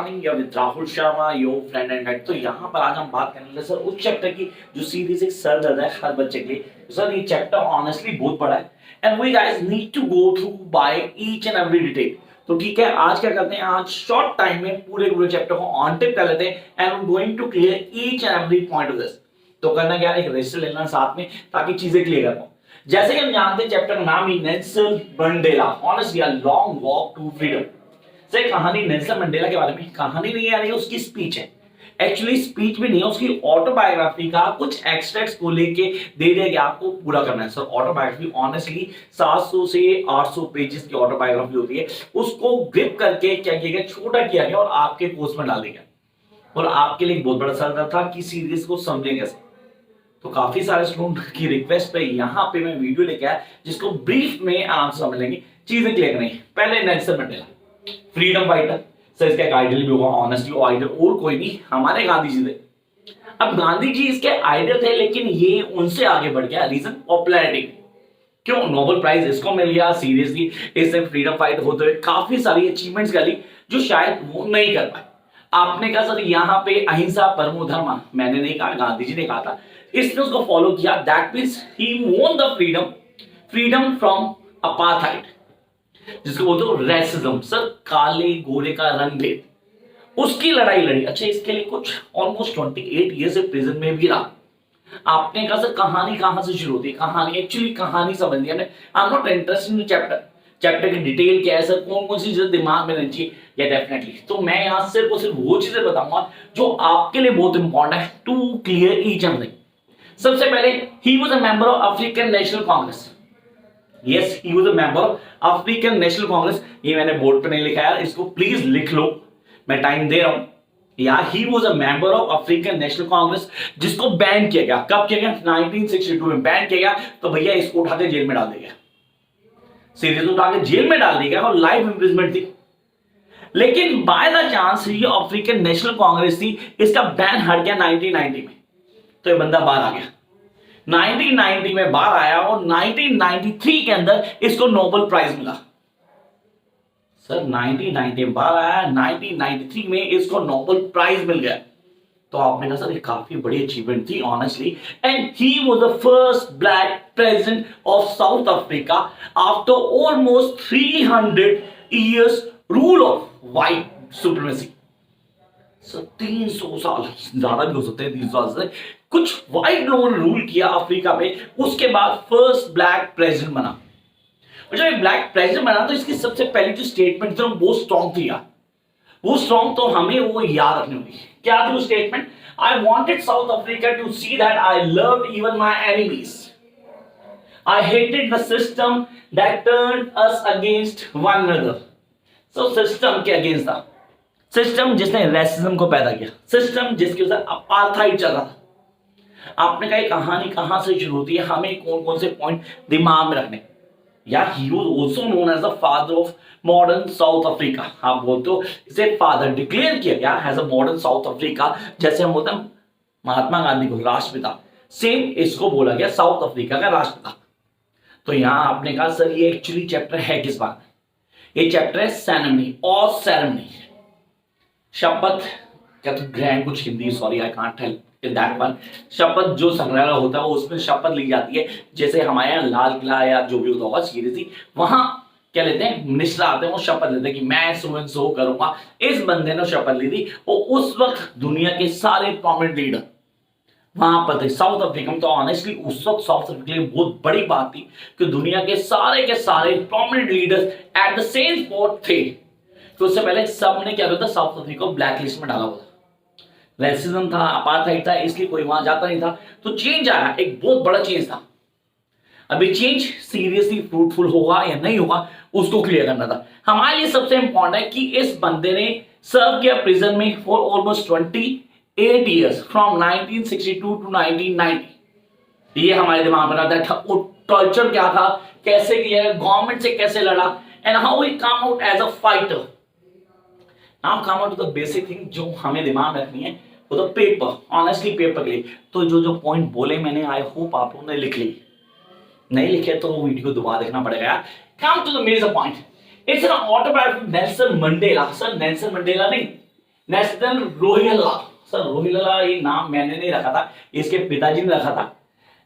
Morning या with Rahul Sharma your friend and guide. तो यहाँ पर आज हम बात करने वाले सर उस चैप्टर की जो सीरीज एक सर दर्द है हर बच्चे के लिए। सर ये चैप्टर ऑनेस्टली बहुत बड़ा है and we guys need to go through by each and every detail. तो ठीक है, आज क्या करते हैं, आज शॉर्ट टाइम में पूरे चैप्टर को ऑन टिप कर लेते हैं and we going to clear each and every point of this. तो करना क्या है, एक रजिस्टर लेना साथ में ताकि चीजें क्लियर कर पाऊं। जैसे कि हम जानते हैं चैप्टर का नाम ही Nelson Mandela honestly a long walk to freedom. से कहानी नेल्सन मंडेला के बारे में, कहानी नहीं यानी उसकी स्पीच है। एक्चुअली स्पीच भी नहीं है, उसकी ऑटोबायोग्राफी का कुछ एक्सट्रैक्ट्स को लेके दे दिया गया, आपको पूरा करना है। सर ऑटोबायोग्राफी ऑनेस्टली 700 से 800 पेजेस की ऑटोबायोग्राफी होती है, उसको ग्रिप करके क्या किया गया, छोटा किया गया और आपके कोर्स में डाल दिया गया। और आपके लिए बहुत बड़ा सवाल था कि सीरीज को समझें कैसे। तो काफी सारे स्टूडेंट की रिक्वेस्ट पे यहाँ पे मैं वीडियो लेके आया जिसको ब्रीफ में आप समझ लेंगे, चीजें क्लियर करेंगे। पहले Nelson Mandela freedom fighter. Sir इसका एक आइडियल भी होगा, ऑनेस्टली वो आइडियल और कोई नहीं, हमारे गांधी जी थे। अब गांधी जी इसके आइडियल थे लेकिन ये उनसे आगे बढ़ गया। Reason popularity. क्यों नोबेल प्राइज इसको मिल गया, सीरियसली इससे फ्रीडम फाइट होते हुए काफी सारी अचीवमेंट्स कर ली जो शायद वो नहीं कर पाए। आपने कहा सर यहाँ पे अहिंसा परमो धर्म, मैंने नहीं कहा, गांधी जी ने कहा था, इसने उसको फॉलो किया। That means he won the freedom from apartheid, जिसको बोलते हो रेसिज्म। सर काले गोरे का रंग भेद, उसकी लड़ाई लड़ी। अच्छा इसके लिए कुछ ऑलमोस्ट 28 ईयर से प्रिजन में भी रहा। आपने कहा सर कहानी कहां से शुरू होती है, कहानी एक्चुअली कहानी समझनी है। I am not interested in chapter की डिटेल क्या है सर, कौन कौन सी चीजें दिमाग में रहनी चाहिए, या डेफिनेटली तो मैं यहां सिर्फ और सिर्फ वो चीजें बताऊंगा जो आपके लिए बहुत इंपॉर्टेंट है to clear each and everything. सबसे पहले he was a member of African National Congress. Yes he was a member of African National Congress. ये मैंने बोर्ड पे नहीं लिखा है, इसको प्लीज लिख लो, मैं टाइम दे रहा हूं। या he was a member of African National Congress, जिसको बैन किया गया। कब किया गया? 1962 में बैन किया गया। तो भैया इसको उठा के जेल में डाल दिया गया, सीरीज उठा के जेल में डाल दिया गया और लाइफ इंप्रिजमेंट थी। लेकिन बाय द चांस ये अफ्रीकन नेशनल कांग्रेस थी, इसका बैन हट गया 1990 में। तो ये बंदा बाहर आ गया, 1990 में बाहर आया और 1993 के अंदर इसको नोबेल प्राइज मिला। सर 1990 में बाहर आया, 1993 में इसको नोबेल प्राइज मिल गया। तो आपने कहा सर ये काफी बड़ी अचीवमेंट थी honestly. And he was the first black president of south Africa after almost 300 years rule of white supremacy. Sir 300 साल, ज्यादा भी हो सकते हैं 300 साल से, कुछ व्हाइट लोगों ने रूल किया अफ्रीका पे। उसके बाद फर्स्ट ब्लैक प्रेसिडेंट बना। और जब ब्लैक प्रेसिडेंट बना तो इसकी सबसे पहली जो स्टेटमेंट थी वो स्ट्रॉन्ग थी यार, वो स्ट्रॉन्ग तो हमें वो याद रखनी होगी। क्या थी वो statement? I wanted South Africa to see that I loved even my enemies, I hated the system that turned us against one another. So system के अगेंस्ट था, सिस्टम जिसने रेसिज्म को पैदा किया, सिस्टम जिसके ऊपर अपार्थाइड चल रहा था। आपने कहा कहानी कहां से शुरू होती है, हमें कौन कौन से पॉइंट दिमाग में रखने। या he was also known as the father of modern South Africa. आप बोलते हो इसे फादर डिक्लेयर किया गया as a modern South Africa, जैसे हम बोलते हैं महात्मा गांधी को राष्ट्रपिता, सेम इसको बोला गया साउथ अफ्रीका का राष्ट्रपिता। तो यहां आपने कहा सर ये एक्चुअली चैप्टर है किस बात में? ये चैप्टर है सेरेमनी और सेरेमनी, शपथ, क्या तो ग्रैंड कुछ Hindi, sorry I can't tell in that one. शपथ जो संग्रहालय होता है वो उसमें शपथ ली जाती है, जैसे हमारे यहाँ लाल किला या जो भी होता होगा सीरीज, वहां क्या लेते हैं, मिनिस्टर आते हैं, वो शपथ लेते हैं कि मैं सो एंड सो करूंगा। इस बंदे ने शपथ ली थी और उस वक्त दुनिया के सारे प्रोमिनेंट लीडर वहां पर थे साउथ अफ्रीका में। तो ऑनेस्टली उस वक्त साउथ अफ्रीका के लिए बहुत बड़ी बात थी कि दुनिया के सारे prominent leaders at the same spot थे। तो उससे पहले सबने क्या किया था, साउथ अफ्रीका को ब्लैक लिस्ट में डाला हुआ था, रेसिज्म था, अपार्थाइड था, इसलिए कोई वहां जाता नहीं था। तो चेंज आया, एक बहुत बड़ा चेंज था। अभी चेंज सीरियसली फ्रूटफुल होगा या नहीं होगा उसको क्लियर करना था। हमारे लिए सबसे इंपॉर्टेंट है कि इस बंदे ने सर्व किया प्रिजन में for almost 28 years from 1962 to 1990। ये हमारे दिमाग में रहता था। वो टॉर्चर क्या था, कैसे किया, गवर्नमेंट से कैसे लड़ा, and how he come out as a fighter. Now come out the basic thing जो हमें दिमाग में रखनी है, वो तो पेपर, ऑनेस्टली पेपर के लिए। तो जो पॉइंट बोले मैंने, आई होप आप लोगों ने लिख ली, नहीं लिखे तो वीडियो को दोबारा देखना पड़ेगा। Come to the major point, it's an autobiography Nelson Mandela. Sir Nelson Mandela नहीं, नेल्सन रोहिल्ला। सर रोहिल्ला ये नाम मैंने नहीं रखा था, इसके पिताजी ने रखा था,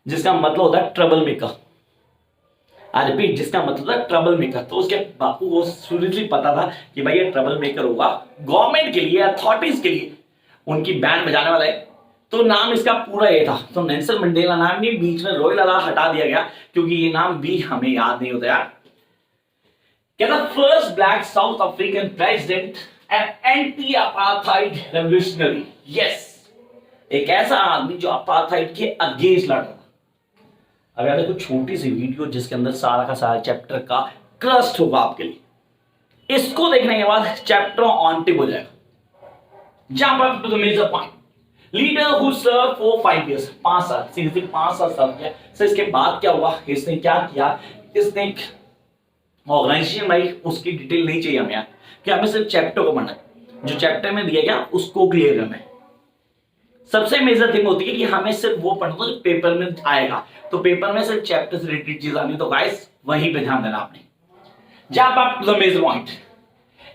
जिसका मतलब होता है ट्रबल मेकर। आई रिपीट, जिसका मतलब है ट्रबल मेकर। तो उसके बापू को सीरियसली पता था कि भाई ये ट्रबल मेकर होगा, गवर्नमेंट के लिए, अथॉरिटीज के लिए उनकी बैंड बजाने वाला है। तो नाम इसका पूरा ये था। तो नेल्सन मंडेला नाम नहीं, बीच में रोहिल्ला हटा दिया गया क्योंकि ये नाम भी हमें याद नहीं होता यार। कहता first black south African president and anti apartheid revolutionary. Yes, एक ऐसा आदमी जो अपार्थाइड के अगेंस्ट लड़ रहा था। अब यार देखो, छोटी सी वीडियो जिसके अंदर सारा का सारा चैप्टर का क्रस्ट होगा आपके लिए। इसको देखने के बाद चैप्टर ऑन टिप हो जाएगा। Jump up to the major point. Leader who serve for 5 years, 5 साल, सीधे 5 साल सर्व किया। सर इसके बाद क्या हुआ, इसने क्या किया, इसने एक ऑर्गेनाइजेशन भाई, उसकी डिटेल नहीं चाहिए हमें यार, कि हमें सिर्फ चैप्टर को पढ़ना है। जो चैप्टर में दिया गया उसको क्लियर करना है। सबसे मेजर थिंग होती है कि हमें सिर्फ वो पढ़ना जो पेपर में आएगा। तो पेपर में सिर्फ चैप्टर से रिलेटेड चीज आनी, तो गाइस वहीं पे ध्यान देना आपने। Jump up to the major point.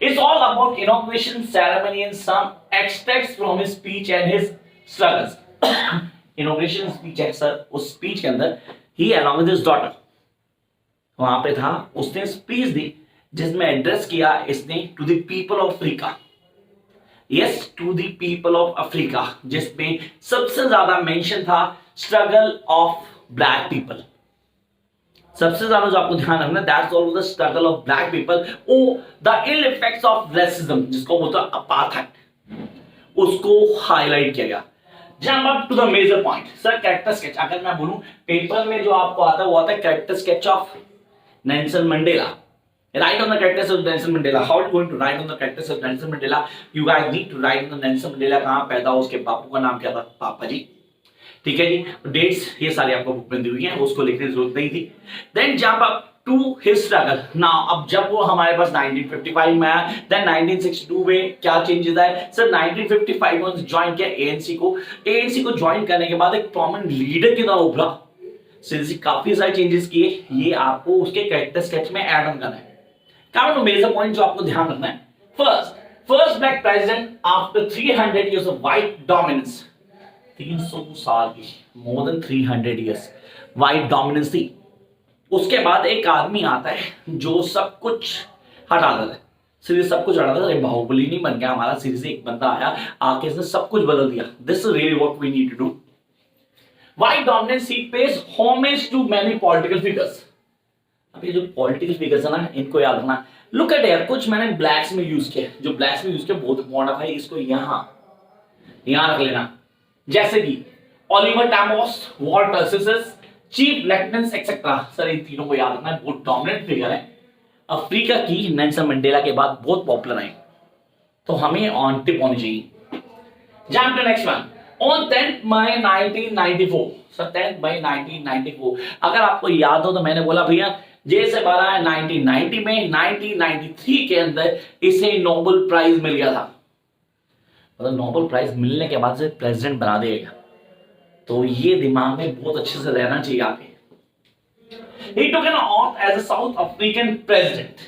It's all about inauguration ceremony and some extracts from his speech and his struggles. Inauguration speech है सर, उस स्पीच के अंदर ही अलॉन्ग विद हिज डॉटर वहां पे था, उसने स्पीच दी जिसमें एड्रेस किया इसने to the people of Africa. Yes, to the people of Africa, जिसमें सबसे ज्यादा मेंशन था स्ट्रगल ऑफ ब्लैक पीपल। सबसे ज्यादा जो आपको ध्यान रखना, that's all the struggle of black people, oh the ill effects of racism, जिसको बोलते हैं अपार्थाइड, उसको हाईलाइट किया गया। Jump up to the major point. Sir character sketch, अगर मैं बोलूं पेपर में जो आपको आता है वो आता है character sketch of Nelson Mandela. Write on the characters of Nelson Mandela. How are you going to write on the characters of Nelson Mandela? You guys need to write on the Nelson Mandela, कहाँ पैदा हो, उसके बापू का नाम क्या था, पापा जी, ठीक है जी। डेट्स ये सारी आपको बुक में दी हुई हैं, उसको लिखने की जरूरत नहीं थी। Then jump up to his struggle. Now अब जब वो हमारे पास 1955 में आया, देन 1962 में क्या चेंजेस आए। सर 1955 में ज्वाइन किया एएनसी को। एएनसी को ज्वाइन करने के बाद एक प्रोमिनेंट लीडर की तरह उभरा। काफी सारे चेंजेस किए, ये आपको उसके कैरेक्टर स्केच में ऐड ऑन करना है। Come to major point जो आपको ध्यान रखना है। first black president after 300 years of white dominance। 300 साल की, more than 300 years white dominance थी। उसके बाद एक आदमी आता है जो सब कुछ हटा देता है। सीरीज सब कुछ हटा देता है, बाहुबली नहीं बन गया हमारा, सीरीज एक बंदा आया आके इसने सब कुछ बदल दिया। This is really what we need to do. white dominance he pays homage to many political figures। अब ये जो पॉलिटिकल फिगर्स है ना, इनको याद रखना। लुक एट हियर, कुछ मैंने ब्लैक्स में यूज किया, जो ब्लैक्स में यूज किया बहुत इंपॉर्टेंट है भाई, इसको यहां रख लेना। जैसे कि Oliver Tambo, Walter Sisulu, chief lieutenant etcetera. Sir इन तीनों को याद रखना है, बहुत डोमिनेंट फिगर है अफ्रीका की। नेल्सन मंडेला के बाद बहुत पॉपुलर है, तो हमें ऑन टिप होनी चाहिए। Jump to next one. On 10th May 1994, sir 10th May 1994, अगर आपको याद हो तो मैंने बोला भैया जैसे बारह है 1990 में, 1993 के अंदर इसे नोबेल प्राइज मिल गया था। मतलब नोबेल प्राइज मिलने के बाद से प्रेसिडेंट बना देगा, तो ये दिमाग में बहुत अच्छे से रहना चाहिए आपके। He took an oath as a South African president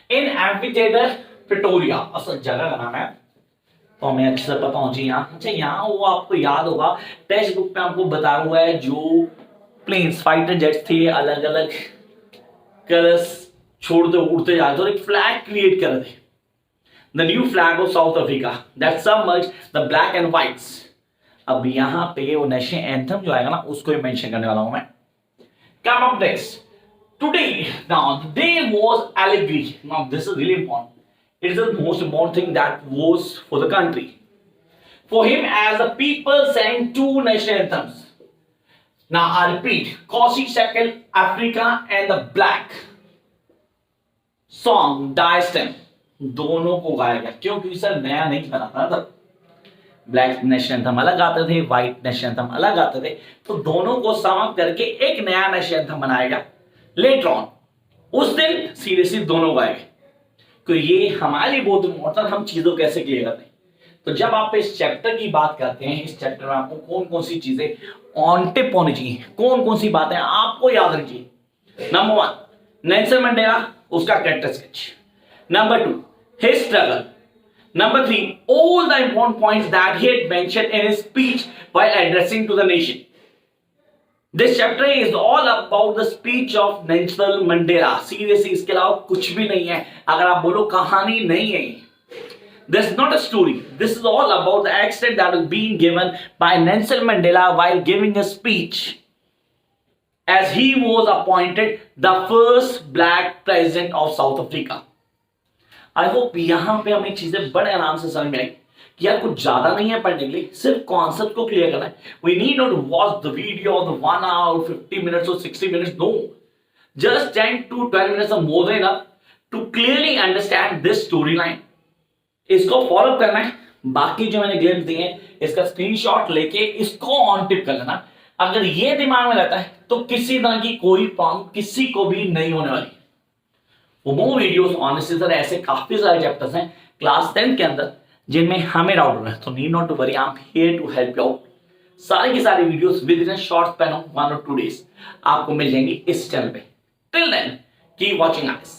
in Amphitheater Pretoria। असल जगह का नाम है, तो हमें अच्छे से पता होना चाहिए। अच्छा यहाँ वो आपको याद होगा, टेक्स्ट बुक में आपको बता हुआ है जो प्लेन्स फाइटर जेट्स थे अलग अलग कलर्स छोड़ते उड़ते जाते और एक फ्लैग क्रिएट कर रहे थे, the new flag of south Africa that submerge the black and whites. अब यहाँ पे वो नेशनल एंथम जो आएगा ना, उसको ही मेंशन करने वाला हूं मैं। Come up next, today now the day was allegory. Now this is really important. It is the most important thing that was for the country. For him, as the people sang two national anthems. Now I repeat, Kosi Shekel, Africa, and the Black song Diastem, दोनों को गाया गया। क्योंकि sir नया नहीं बनाता था, black national anthem अलग आते थे, व्हाइट नेशनल एंथम अलग आते थे, तो दोनों को समाप्त करके एक नया नेशनल एंथम बनाया गया लेटर ऑन। उस दिन सीरियसली दोनों गाए गए। तो ये हमारे लिए बहुत इम्पोर्टेंट, हम चीजों कैसे क्लियर करते हैं। तो जब आप इस चैप्टर की बात करते हैं, इस चैप्टर में आपको कौन कौन सी चीजें ऑन टिप होनी चाहिए, कौन कौन सी बातें आपको याद रखनी चाहिए। नंबर 1 नेल्सन मंडेला, उसका character sketch. Number 2 his struggle. Number 3 all the important points that he had mentioned in his speech while addressing to the nation. This chapter is all about the speech of Nelson Mandela. Seriously, इसके अलावा कुछ भी नहीं है. अगर आप बोलो कहानी नहीं है, this is not a story. This is all about the extent that is being given by Nelson Mandela while giving a speech, as he was appointed the first black president of South Africa. I hope यहाँ पे हमें चीजें बड़े आराम से समझ में आई कि यार कुछ ज्यादा नहीं है पढ़ने के लिए, सिर्फ कॉन्सेप्ट को क्लियर करना है. We need not watch the video of the 1 hour, 50 minutes or 60 minutes. No, just 10 to 12 minutes are more than enough to clearly understand this storyline. इसको फॉलो करना है. बाकी जो मैंने ग्लिम्स दिए हैं इसका स्क्रीनशॉट लेके इसको ऑन टिप कर लेना. अगर ये दिमाग में रहता है तो किसी तरह की कोई प्रॉब्लम किसी को भी नहीं होने वाली. वो मोर वीडियोस ऑनेस्टली सर ऐसे काफी सारे चैप्टर्स हैं क्लास 10 के अंदर जिनमें हमें डाउट हो रहा है. तो need not to worry, I am here to help you out. सारी की सारी videos within short span of 1 or 2 days आपको मिल जाएंगी इस चैनल पे. Till then keep watching guys.